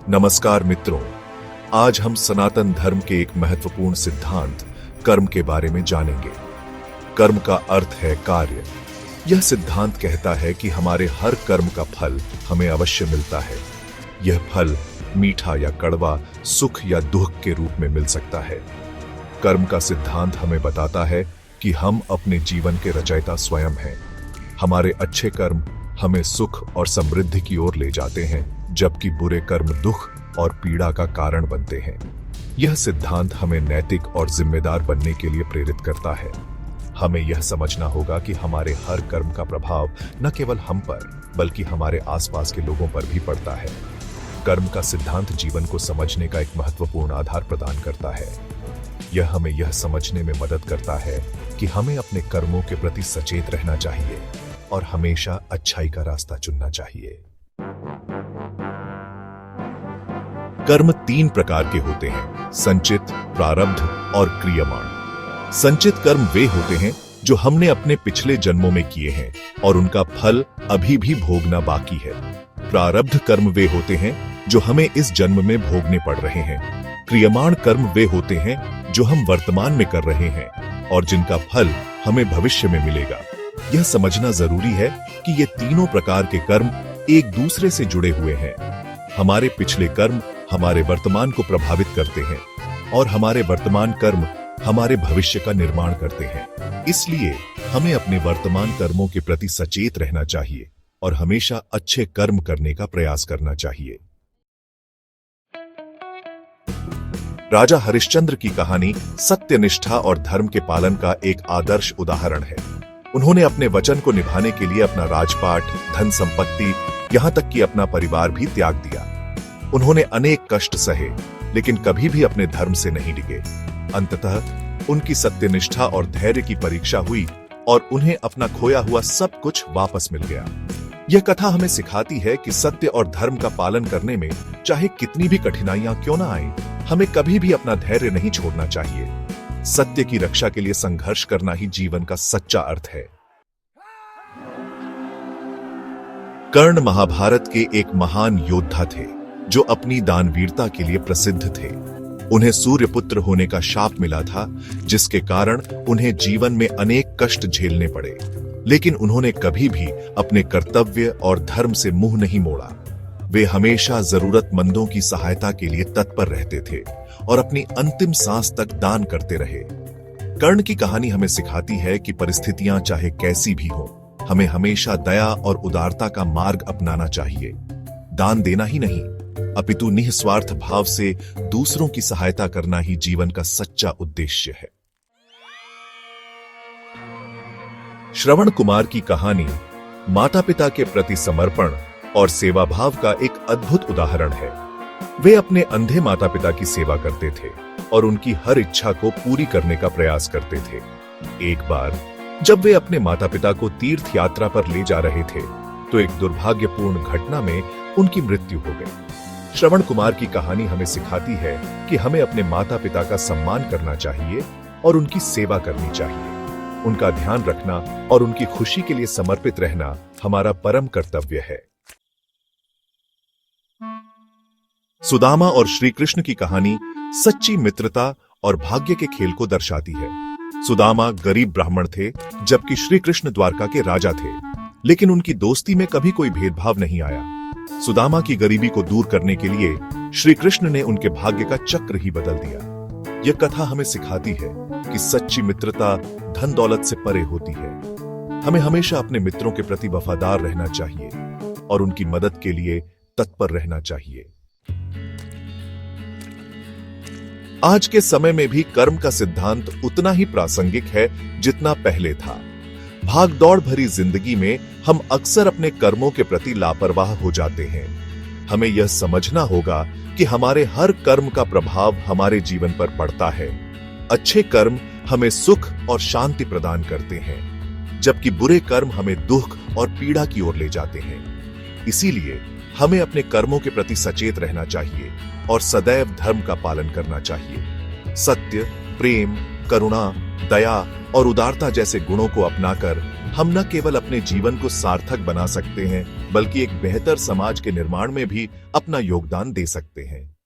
नमस्कार मित्रों, आज हम सनातन धर्म के एक महत्वपूर्ण सिद्धांत कर्म के बारे में जानेंगे। कर्म का अर्थ है कार्य। यह सिद्धांत कहता है कि हमारे हर कर्म का फल हमें अवश्य मिलता है। यह फल मीठा या कड़वा, सुख या दुख के रूप में मिल सकता है। कर्म का सिद्धांत हमें बताता है कि हम अपने जीवन के रचयिता स्वयं हैं। हमारे अच्छे कर्म हमें सुख और समृद्धि की ओर ले जाते हैं, जबकि बुरे कर्म दुख और पीड़ा का कारण बनते हैं। यह सिद्धांत हमें नैतिक और जिम्मेदार बनने के लिए प्रेरित करता है। हमें यह समझना होगा कि हमारे हर कर्म का प्रभाव न केवल हम पर, बल्कि हमारे आसपास के लोगों पर भी पड़ता है। कर्म का सिद्धांत जीवन को समझने का एक महत्वपूर्ण आधार प्रदान करता है। यह हमें यह समझने में मदद करता है कि हमें अपने कर्मों के प्रति सचेत रहना चाहिए और हमेशा अच्छाई का रास्ता चुनना चाहिए। कर्म 3 प्रकार के होते हैं: संचित, प्रारब्ध और क्रियमाण। संचित कर्म वे होते हैं जो हमने अपने पिछले जन्मों में किए हैं और उनका फल अभी भी भोगना बाकी है। प्रारब्ध कर्म वे होते हैं जो हमें इस जन्म में भोगने पड़ रहे हैं। क्रियमाण कर्म वे होते हैं जो हम वर्तमान में कर रहे हैं और जिनका फल हमें भविष्य में मिलेगा। यह समझना जरूरी है कि ये तीनों प्रकार के कर्म एक दूसरे से जुड़े हुए हैं। हमारे पिछले कर्म हमारे वर्तमान को प्रभावित करते हैं और हमारे वर्तमान कर्म हमारे भविष्य का निर्माण करते हैं। इसलिए हमें अपने वर्तमान कर्मों के प्रति सचेत रहना चाहिए और हमेशा अच्छे कर्म करने का प्रयास करना चाहिए। राजा हरिश्चंद्र की कहानी सत्यनिष्ठा और धर्म के पालन का एक आदर्श उदाहरण है। उन्होंने अपने वचन को निभाने के लिए अपना राजपाट, धन संपत्ति, यहां तक कि अपना परिवार भी त्याग दिया। उन्होंने अनेक कष्ट सहे, लेकिन कभी भी अपने धर्म से नहीं डिगे। अंततः उनकी सत्यनिष्ठा और धैर्य की परीक्षा हुई और उन्हें अपना खोया हुआ सब कुछ वापस मिल गया। यह कथा हमें सिखाती है कि सत्य और धर्म का पालन करने में चाहे कितनी भी कठिनाइयां क्यों ना आए, हमें कभी भी अपना धैर्य नहीं छोड़ना चाहिए। सत्य की रक्षा के लिए संघर्ष करना ही जीवन का सच्चा अर्थ है। कर्ण महाभारत के एक महान योद्धा थे जो अपनी दानवीरता के लिए प्रसिद्ध थे। उन्हें सूर्यपुत्र होने का शाप मिला था, जिसके कारण उन्हें जीवन में अनेक कष्ट झेलने पड़े, लेकिन उन्होंने कभी भी अपने कर्तव्य और धर्म से मुंह नहीं मोड़ा। वे हमेशा जरूरतमंदों की सहायता के लिए तत्पर रहते थे और अपनी अंतिम सांस तक दान करते रहे। कर्ण की कहानी हमें सिखाती है कि परिस्थितियां चाहे कैसी भी हों, हमें हमेशा दया और उदारता का मार्ग अपनाना चाहिए। दान देना ही नहीं, अपितु निस्वार्थ भाव से दूसरों की सहायता करना ही जीवन का सच्चा उद्देश्य है। श्रवण कुमार की कहानी माता पिता के प्रति समर्पण और सेवा भाव का एक अद्भुत उदाहरण है। वे अपने अंधे माता पिता की सेवा करते थे और उनकी हर इच्छा को पूरी करने का प्रयास करते थे। एक बार जब वे अपने माता पिता को तीर्थ यात्रा पर ले जा रहे थे, तो एक दुर्भाग्यपूर्ण घटना में उनकी मृत्यु हो गई। श्रवण कुमार की कहानी हमें सिखाती है कि हमें अपने माता पिता का सम्मान करना चाहिए और उनकी सेवा करनी चाहिए। उनका ध्यान रखना और उनकी खुशी के लिए समर्पित रहना हमारा परम कर्तव्य है। सुदामा और श्री कृष्ण की कहानी सच्ची मित्रता और भाग्य के खेल को दर्शाती है। सुदामा गरीब ब्राह्मण थे, जबकि श्री कृष्ण द्वारका के राजा थे, लेकिन उनकी दोस्ती में कभी कोई भेदभाव नहीं आया। सुदामा की गरीबी को दूर करने के लिए श्री कृष्ण ने उनके भाग्य का चक्र ही बदल दिया। यह कथा हमें सिखाती है कि सच्ची मित्रता धन दौलत से परे होती है। हमें हमेशा अपने मित्रों के प्रति वफादार रहना चाहिए और उनकी मदद के लिए तत्पर रहना चाहिए। आज के समय में भी कर्म का सिद्धांत उतना ही प्रासंगिक है जितना पहले था। भागदौड़ भरी जिंदगी में हम अक्सर अपने कर्मों के प्रति लापरवाह हो जाते हैं। हमें यह समझना होगा कि हमारे हर कर्म का प्रभाव हमारे जीवन पर पड़ता है। अच्छे कर्म हमें सुख और शांति प्रदान करते हैं, जबकि बुरे कर्म हमें दुख और पीड़ा की ओर ले जाते हैं। इसीलिए हमें अपने कर्मों के प्रति सचेत रहना चाहिए और सदैव धर्म का पालन करना चाहिए। सत्य, प्रेम, करुणा दया और उदारता जैसे गुणों को अपनाकर हम न केवल अपने जीवन को सार्थक बना सकते हैं, बल्कि एक बेहतर समाज के निर्माण में भी अपना योगदान दे सकते हैं।